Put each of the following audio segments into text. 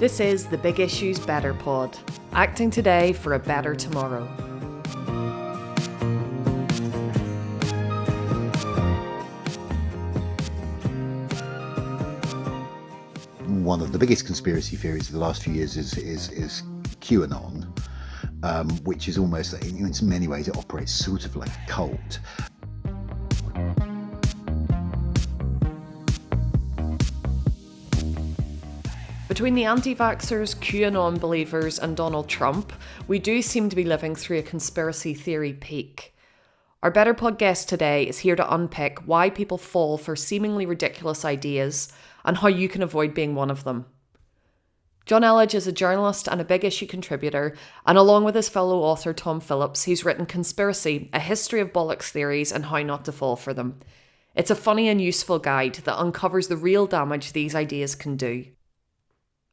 This is the Big Issues BetterPod, acting today for a better tomorrow. One of the biggest conspiracy theories of the last few years is QAnon, which is almost, in many ways, it operates sort of like a cult. Between the anti-vaxxers, QAnon believers and Donald Trump, we do seem to be living through a conspiracy theory peak. Our BetterPod guest today is here to unpick why people fall for seemingly ridiculous ideas and how you can avoid being one of them. Jonn Elledge is a journalist and a Big Issue contributor, and along with his fellow author Tom Phillips, he's written Conspiracy, a History of Boll theories and how not to fall for them. It's a funny and useful guide that uncovers the real damage these ideas can do.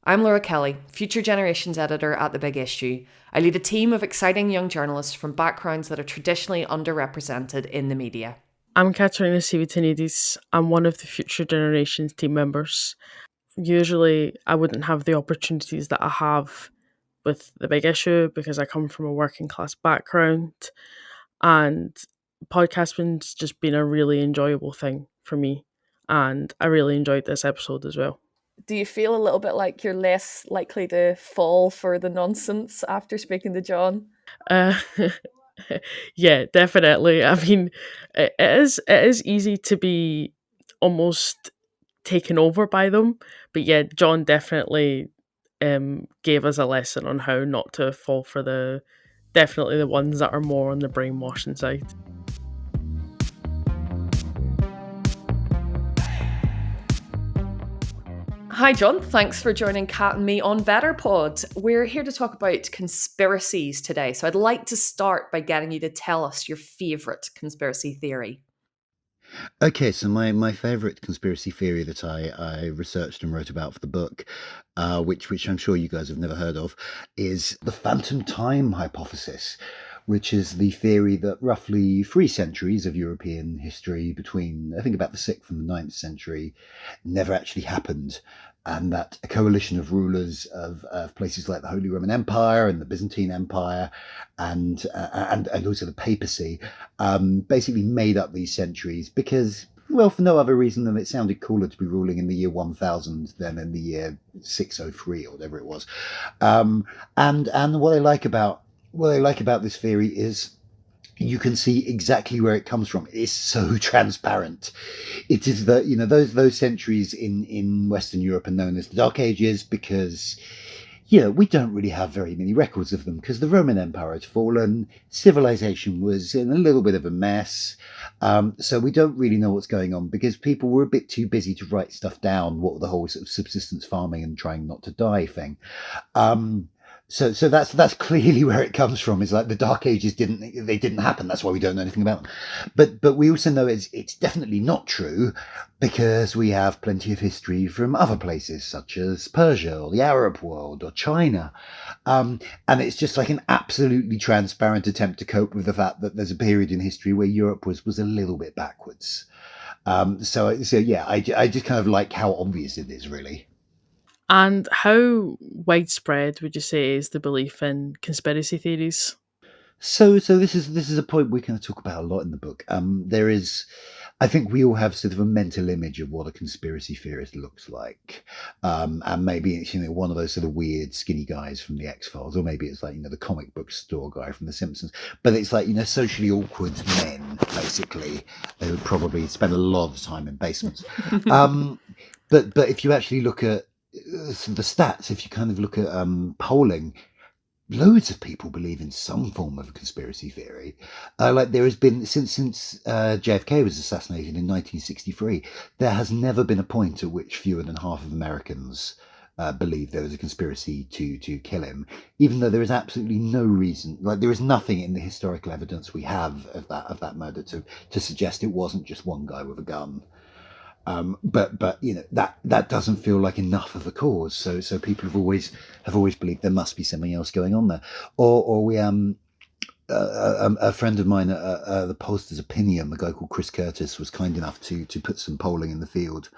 I'm Laura Kelly, Future Generations editor at The Big Issue. I lead a team of exciting young journalists from backgrounds that are traditionally underrepresented in the media. I'm Katerina Sivitanides. I'm one of the Future Generations team members. Usually I wouldn't have the opportunities that I have with The Big Issue because I come from a working class background, and podcasting's just been a really enjoyable thing for me, and I really enjoyed this episode as well. Do you feel a little bit like you're less likely to fall for the nonsense after speaking to Jonn? Yeah, definitely. I mean, it is easy to be almost taken over by them, but yeah, Jonn definitely gave us a lesson on how not to fall for definitely the ones that are more on the brainwashing side. Hi Jonn, thanks for joining Kat and me on BetterPod. We're here to talk about conspiracies today, so I'd like to start by getting you to tell us your favourite conspiracy theory. Okay, so my favourite conspiracy theory that I researched and wrote about for the book, which I'm sure you guys have never heard of, is the phantom time hypothesis, which is the theory that roughly 3 centuries of European history between, I think, about the 6th and the 9th century never actually happened, and that a coalition of rulers of places like the Holy Roman Empire and the Byzantine Empire and also the papacy basically made up these centuries because, well, for no other reason than it sounded cooler to be ruling in the year 1000 than in the year 603 or whatever it was. And what I like about this theory is you can see exactly where it comes from. It is so transparent. It is that, those centuries in Western Europe are known as the Dark Ages because, we don't really have very many records of them because the Roman Empire had fallen. Civilization was in a little bit of a mess. So we don't really know what's going on because people were a bit too busy to write stuff down, what the whole sort of subsistence farming and trying not to die thing. So that's clearly where it comes from. Is like the Dark Ages didn't happen. That's why we don't know anything about them. But we also know it's definitely not true because we have plenty of history from other places such as Persia or the Arab world or China, and it's just like an absolutely transparent attempt to cope with the fact that there's a period in history where Europe was a little bit backwards. So yeah, I just kind of like how obvious it is, really. And how widespread would you say is the belief in conspiracy theories? So this is a point we kind of talk about a lot in the book. I think we all have sort of a mental image of what a conspiracy theorist looks like, and maybe it's one of those sort of weird skinny guys from the X-Files, or maybe it's like the comic book store guy from The Simpsons. But it's like socially awkward men basically who would probably spend a lot of time in basements. But if you actually look at the stats, if you kind of look at polling, loads of people believe in some form of a conspiracy theory. Like there has been since JFK was assassinated in 1963, there has never been a point at which fewer than half of Americans believe there was a conspiracy to kill him, even though there is absolutely no reason. Like there is nothing in the historical evidence we have of that murder to suggest it wasn't just one guy with a gun. But that doesn't feel like enough of a cause. So people have always believed there must be something else going on there. Or we a friend of mine at the Pollsters Opinion, a guy called Chris Curtis, was kind enough to put some polling in the field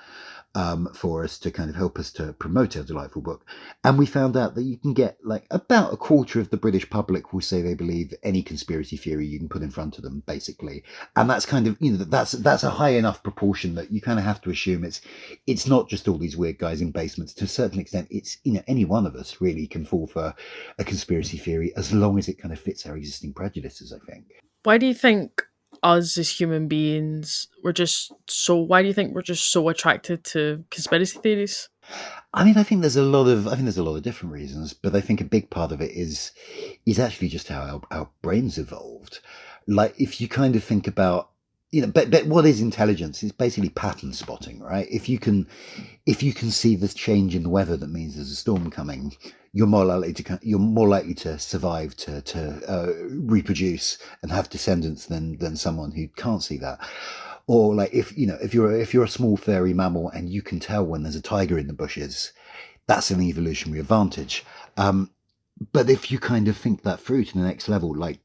for us to kind of help us to promote our delightful book. And we found out that you can get like about a quarter of the British public will say they believe any conspiracy theory you can put in front of them, basically. And that's kind of, that's a high enough proportion that you kind of have to assume it's not just all these weird guys in basements. To a certain extent, it's, any one of us really can fall for a conspiracy theory as long as it kind of fits our existing prejudices, I think. Why do you think us as human beings why do you think we're just so attracted to conspiracy theories? I think there's a lot of different reasons, but I think a big part of it is actually just how our brains evolved. Like if you kind of think about, but what is intelligence? It's basically pattern spotting, right? If you can see the change in the weather that means there's a storm coming, you're more likely to survive to reproduce and have descendants than someone who can't see that. Or like if you're a small furry mammal and you can tell when there's a tiger in the bushes, that's an evolutionary advantage. But if you kind of think that through to the next level, like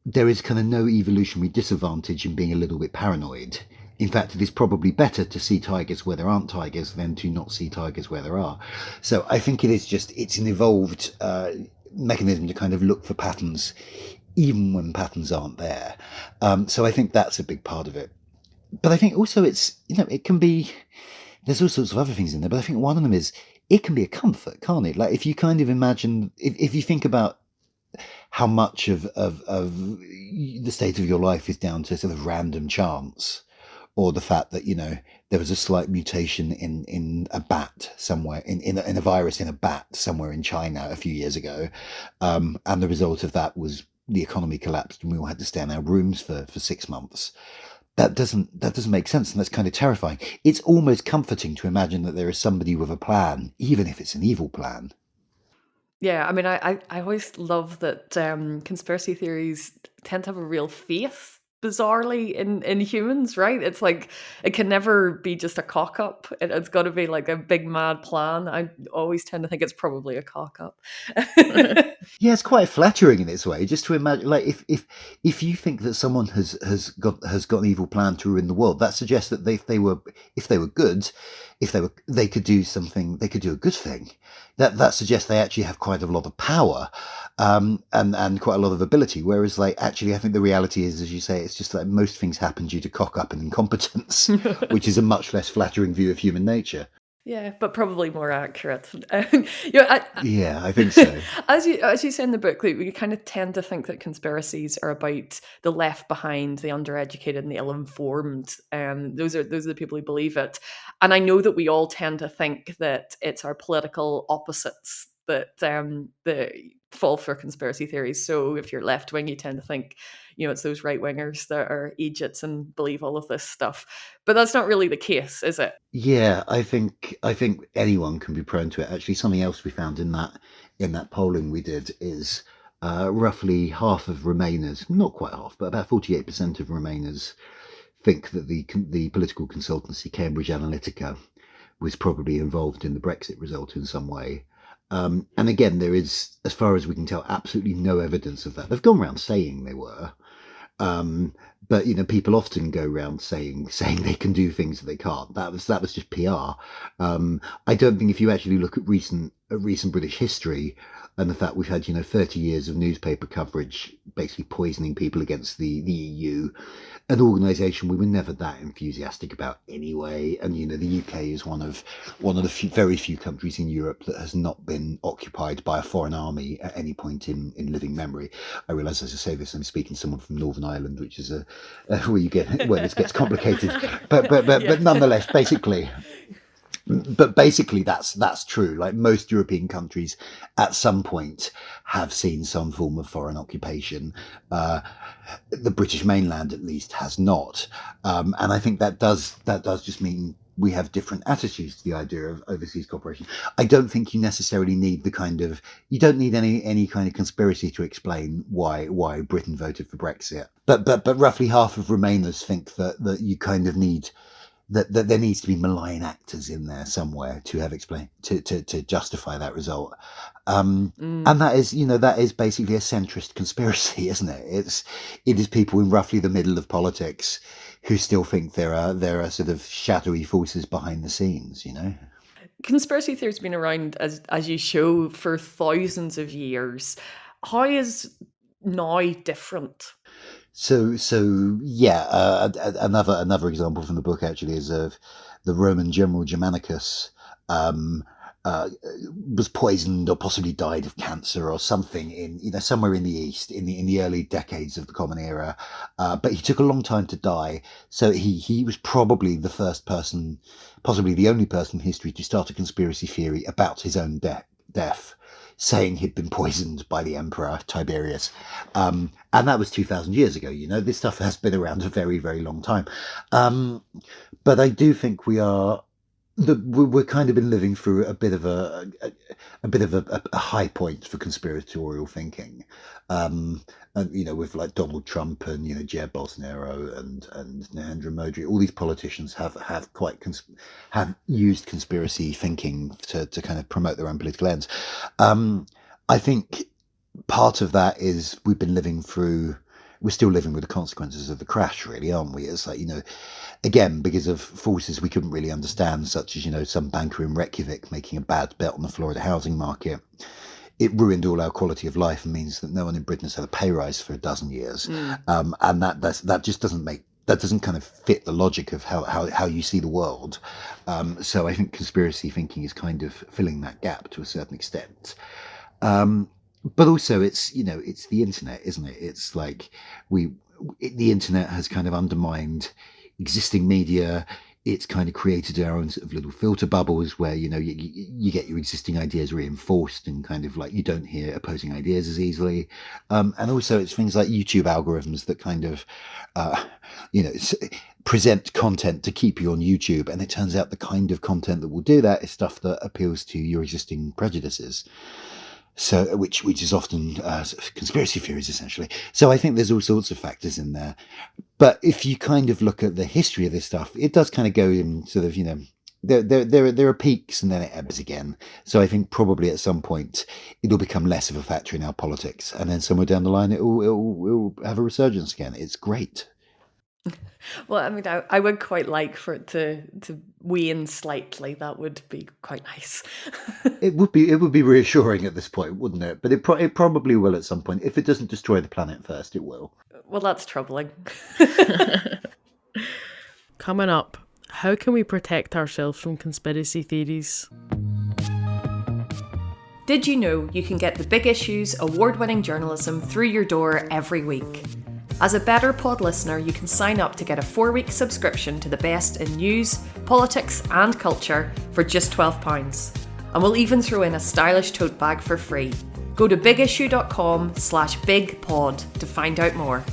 there is kind of no evolutionary disadvantage in being a little bit paranoid. In fact, it is probably better to see tigers where there aren't tigers than to not see tigers where there are. So I think it's an evolved mechanism to kind of look for patterns, even when patterns aren't there. So I think that's a big part of it. But I think also it can be, there's all sorts of other things in there, but I think one of them is it can be a comfort, can't it? Like if you kind of imagine, if you think about how much of the state of your life is down to sort of random chance, or the fact that, there was a slight mutation in a bat somewhere, in a virus in a bat somewhere in China a few years ago. And the result of that was the economy collapsed and we all had to stay in our rooms for 6 months. That doesn't make sense, and that's kind of terrifying. It's almost comforting to imagine that there is somebody with a plan, even if it's an evil plan. Yeah, I mean, I always love that conspiracy theories tend to have a real faith, bizarrely, in humans, right? It's like it can never be just a cock up. It's got to be like a big mad plan. I always tend to think it's probably a cock up. Yeah, it's quite flattering in its way, just to imagine, like if you think that someone has got an evil plan to ruin the world, that suggests that if they were good, they could do something, they could do a good thing. That suggests they actually have quite a lot of power, and quite a lot of ability. Whereas, like, actually, I think the reality is, as you say, it's just like most things happen due to cock up and incompetence, which is a much less flattering view of human nature. Yeah, but probably more accurate. Yeah, I think so. As you say in the book, like, we kind of tend to think that conspiracies are about the left behind, the undereducated, and the ill-informed. Those are the people who believe it. And I know that we all tend to think that it's our political opposites that fall for conspiracy theories. So if you're left wing, you tend to think, it's those right wingers that are idiots and believe all of this stuff. But that's not really the case, is it? Yeah, I think anyone can be prone to it. Actually, something else we found in that polling we did is roughly half of Remainers, not quite half, but about 48% of Remainers think that the political consultancy Cambridge Analytica was probably involved in the Brexit result in some way. And again, there is, as far as we can tell, absolutely no evidence of that. They've gone around saying they were. But people often go around saying they can do things that they can't. That was just PR. I don't think if you actually look at recent British history and the fact we've had 30 years of newspaper coverage basically poisoning people against the EU, an organisation we were never that enthusiastic about anyway. And the UK is one of the very few countries in Europe that has not been occupied by a foreign army at any point in living memory. I realise as I say this, I'm speaking to someone from Northern Ireland, which is where this gets complicated. But nonetheless, basically. But basically, that's true. Like most European countries, at some point, have seen some form of foreign occupation. The British mainland, at least, has not. And I think that does just mean we have different attitudes to the idea of overseas cooperation. I don't think you necessarily need you don't need any kind of conspiracy to explain why Britain voted for Brexit. But roughly half of Remainers think that you kind of need. That there needs to be malign actors in there somewhere to have explained to justify that result, and that is basically a centrist conspiracy, isn't it? It is people in roughly the middle of politics who still think there are sort of shadowy forces behind the scenes, you know. Conspiracy theory's been around, as you show, for thousands of years. How is now different? So yeah, another example from the book actually is of the Roman general Germanicus. Um, was poisoned or possibly died of cancer or something in somewhere in the east in the early decades of the Common Era, but he took a long time to die. So he was probably the first person, possibly the only person in history to start a conspiracy theory about his own death, saying he'd been poisoned by the Emperor Tiberius. And that was 2,000 years ago. This stuff has been around a very, very long time. But I do think we're kind of been living through a bit of a high point for conspiratorial thinking, and with like Donald Trump and Jair Bolsonaro and Narendra Modi. All these politicians have used conspiracy thinking to kind of promote their own political ends. I think part of that is we're still living with the consequences of the crash, really, aren't we? It's like, again, because of forces we couldn't really understand, such as, some banker in Reykjavik making a bad bet on the Florida housing market. It ruined all our quality of life and means that no one in Britain has had a pay rise for a dozen years. And that just doesn't kind of fit the logic of how you see the world. So I think conspiracy thinking is kind of filling that gap to a certain extent. But also it's the internet, isn't it? It's like the internet has kind of undermined existing media. It's kind of created our own sort of little filter bubbles where, you get your existing ideas reinforced and kind of like you don't hear opposing ideas as easily. And also it's things like YouTube algorithms that kind of, present content to keep you on YouTube. And it turns out the kind of content that will do that is stuff that appeals to your existing prejudices. So, which is often conspiracy theories, essentially. So I think there's all sorts of factors in there. But if you kind of look at the history of this stuff, it does kind of go in sort of, there are peaks and then it ebbs again. So I think probably at some point it'll become less of a factor in our politics, and then somewhere down the line it'll have a resurgence again. It's great. Well, I mean, I would quite like for it to wane slightly. That would be quite nice. It would be reassuring at this point, wouldn't it? But it probably will at some point. If it doesn't destroy the planet first, it will. Well, that's troubling. Coming up, how can we protect ourselves from conspiracy theories? Did you know you can get the Big Issues award-winning journalism through your door every week? As a BetterPod listener, you can sign up to get a 4-week subscription to the best in news, politics and culture for just £12. And we'll even throw in a stylish tote bag for free. Go to bigissue.com/bigpod to find out more.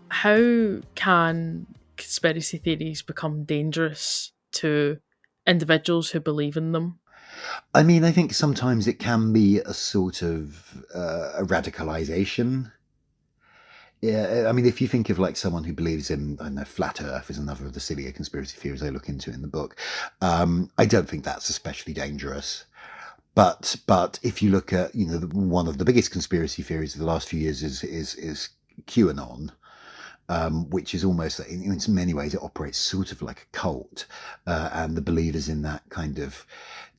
How can conspiracy theories become dangerous to individuals who believe in them? I mean, I think sometimes it can be a sort of a radicalization. Yeah, I mean, if you think of like someone who believes in, I don't know, flat Earth is another of the sillier conspiracy theories I look into in the book. I don't think that's especially dangerous. But if you look at, one of the biggest conspiracy theories of the last few years is QAnon, which is almost, in many ways, it operates sort of like a cult, and the believers in that kind of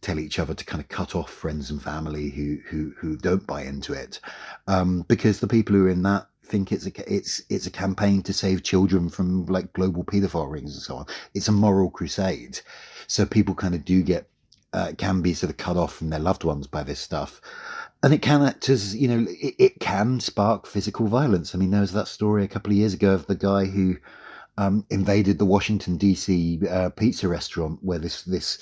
tell each other to kind of cut off friends and family who don't buy into it, because the people who are in that think it's a campaign to save children from like global paedophile rings and so on. It's a moral crusade, so people kind of do get can be sort of cut off from their loved ones by this stuff. And it can act as, it can spark physical violence. I mean, there was that story a couple of years ago of the guy who invaded the Washington, D.C. Pizza restaurant where this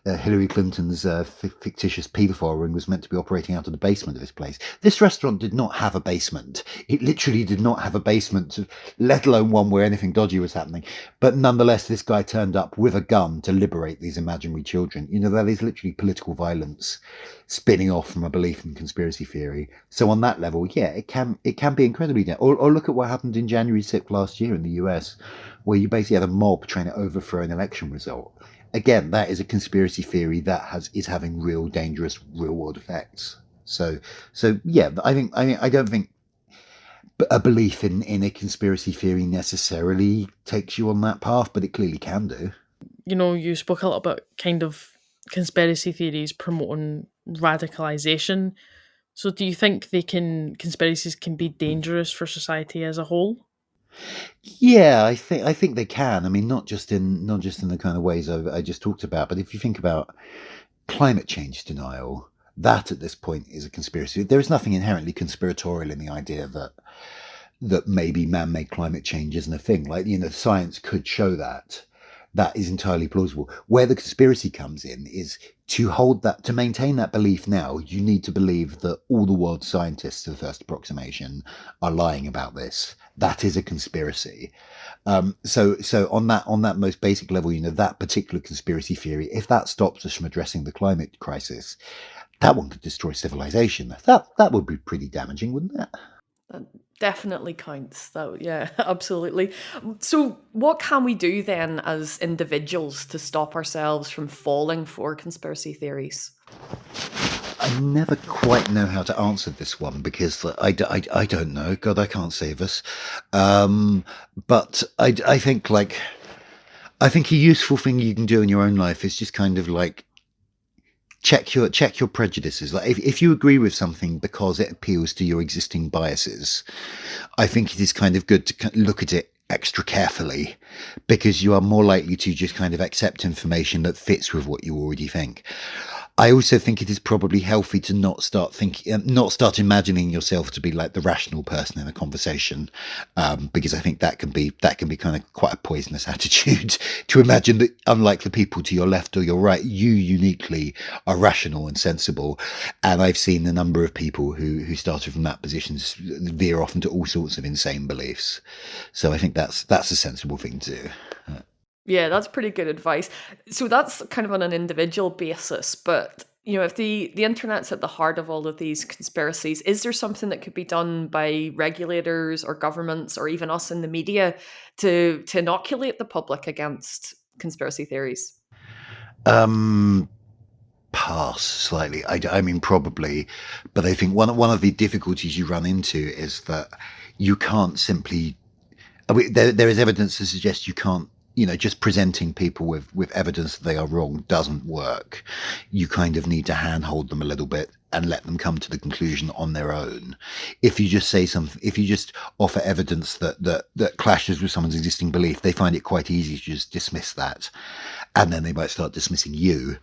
Hillary Clinton's fictitious paedophile ring was meant to be operating out of the basement of this place. This restaurant did not have a basement. It literally did not have a basement, let alone one where anything dodgy was happening. But nonetheless, this guy turned up with a gun to liberate these imaginary children. That is literally political violence spinning off from a belief in conspiracy theory. So on that level, yeah, it can be incredibly dangerous. Or look at what happened in January 6th last year in the US, where you basically had a mob trying to overthrow an election result. Again, that is a conspiracy theory that is having real dangerous real world effects. So yeah, I don't think a belief in a conspiracy theory necessarily takes you on that path, but it clearly can do. You spoke a little bit kind of conspiracy theories promoting radicalization. So do you think conspiracies can be dangerous for society as a whole? Yeah, I think they can. I mean, not just in the kind of ways I just talked about, but if you think about climate change denial, that at this point is a conspiracy. There is nothing inherently conspiratorial in the idea that maybe man-made climate change isn't a thing. Like, science could show that. That is entirely plausible. Where the conspiracy comes in is to maintain that belief now, you need to believe that all the world's scientists to the first approximation are lying about this. That is a conspiracy. So on that most basic level, that particular conspiracy theory, if that stops us from addressing the climate crisis, that one could destroy civilization. That would be pretty damaging, wouldn't it? That definitely counts. Yeah, absolutely. So, what can we do then as individuals to stop ourselves from falling for conspiracy theories? I never quite know how to answer this one because I don't know. God, I can't save us. But I think a useful thing you can do in your own life is just kind of like check your prejudices. Like if you agree with something because it appeals to your existing biases, I think it is kind of good to look at it extra carefully because you are more likely to just kind of accept information that fits with what you already think. I also think it is probably healthy to not start imagining yourself to be like the rational person in a conversation, because I think that can be kind of quite a poisonous attitude to imagine that unlike the people to your left or your right, you uniquely are rational and sensible. And I've seen a number of people who started from that position veer off into all sorts of insane beliefs. So I think that's a sensible thing to do. Yeah, that's pretty good advice. So that's kind of on an individual basis, but if the internet's at the heart of all of these conspiracies, is there something that could be done by regulators or governments or even us in the media to inoculate the public against conspiracy theories? Um, Pass slightly. I mean, probably, but I think one of the difficulties you run into is that you can't simply. I mean, there is evidence to suggest you can't. Just presenting people with evidence that they are wrong doesn't work. You kind of need to handhold them a little bit and let them come to the conclusion on their own. If you just offer evidence that clashes with someone's existing belief, they find it quite easy to just dismiss that, and then they might start dismissing you.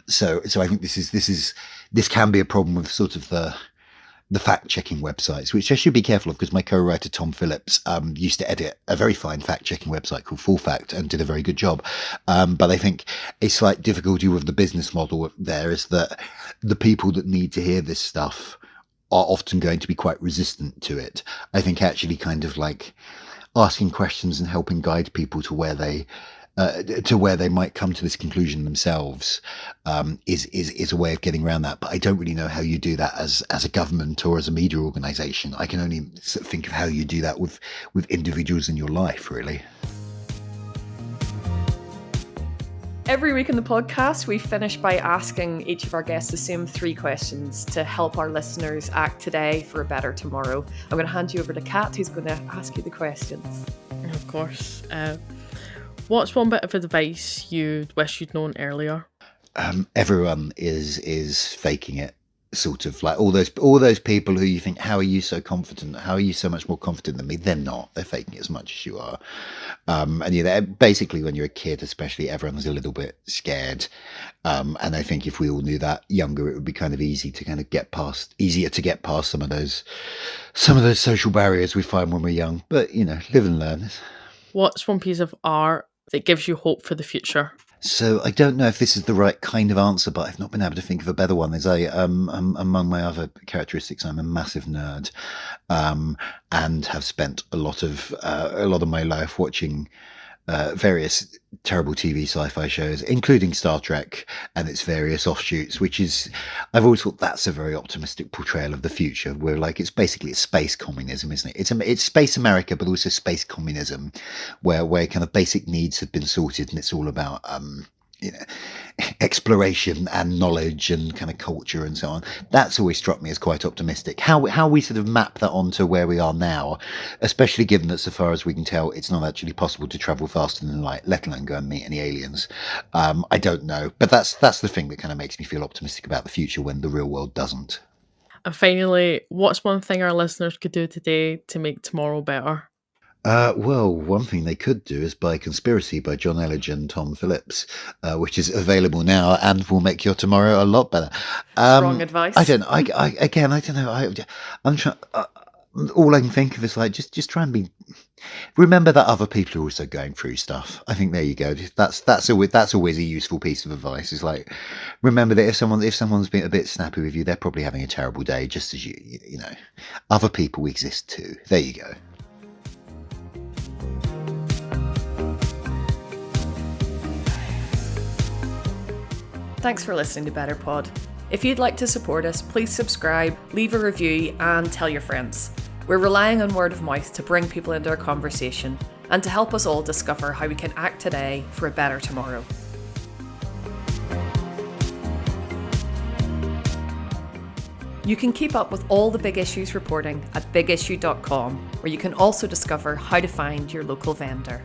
So I think this can be a problem with sort of the fact-checking websites, which I should be careful of because my co-writer Tom Phillips used to edit a very fine fact-checking website called Full Fact and did a very good job. But I think a slight difficulty with the business model there is that the people that need to hear this stuff are often going to be quite resistant to it. I think actually kind of like asking questions and helping guide people to where they might come to this conclusion themselves is a way of getting around that. But I don't really know how you do that as a government or as a media organization. I can only think of how you do that with individuals in your life, really. Every week in the podcast, we finish by asking each of our guests the same 3 questions to help our listeners act today for a better tomorrow. I'm going to hand you over to Kat, who's going to ask you the questions. Of course. What's one bit of advice you'd wish you'd known earlier? Everyone is faking it, sort of like all those people who you think, how are you so confident? How are you so much more confident than me? They're not. They're faking it as much as you are. And basically when you're a kid, especially, everyone's a little bit scared. And I think if we all knew that younger, it would be kind of easier to get past some of those social barriers we find when we're young. But live and learn. What's one piece of art that gives you hope for the future? So I don't know if this is the right kind of answer, but I've not been able to think of a better one. Among my other characteristics, I'm a massive nerd, and have spent a lot of my life watching various terrible TV sci-fi shows, including Star Trek and its various offshoots, I've always thought that's a very optimistic portrayal of the future, where it's basically space communism, isn't it? It's space America, but also space communism, where kind of basic needs have been sorted, and it's all about you know, exploration and knowledge and kind of culture and so on. That's always struck me as quite optimistic. How we sort of map that onto where we are now, especially given that so far as we can tell, it's not actually possible to travel faster than light, let alone go and meet any aliens. I don't know, but that's the thing that kind of makes me feel optimistic about the future when the real world doesn't. And finally, what's one thing our listeners could do today to make tomorrow better? Well, one thing they could do is buy Conspiracy by Jonn Elledge and Tom Phillips, which is available now and will make your tomorrow a lot better. Strong advice. I don't. Again, I don't know. I'm trying. All I can think of is like just try and be. Remember that other people are also going through stuff. I think there you go. That's always a useful piece of advice. Is like remember that if someone's been a bit snappy with you, they're probably having a terrible day, just as you know. Other people exist too. There you go. Thanks for listening to BetterPod. If you'd like to support us, please subscribe, leave a review, and tell your friends. We're relying on word of mouth to bring people into our conversation and to help us all discover how we can act today for a better tomorrow. You can keep up with all the Big Issues reporting at bigissue.com, where you can also discover how to find your local vendor.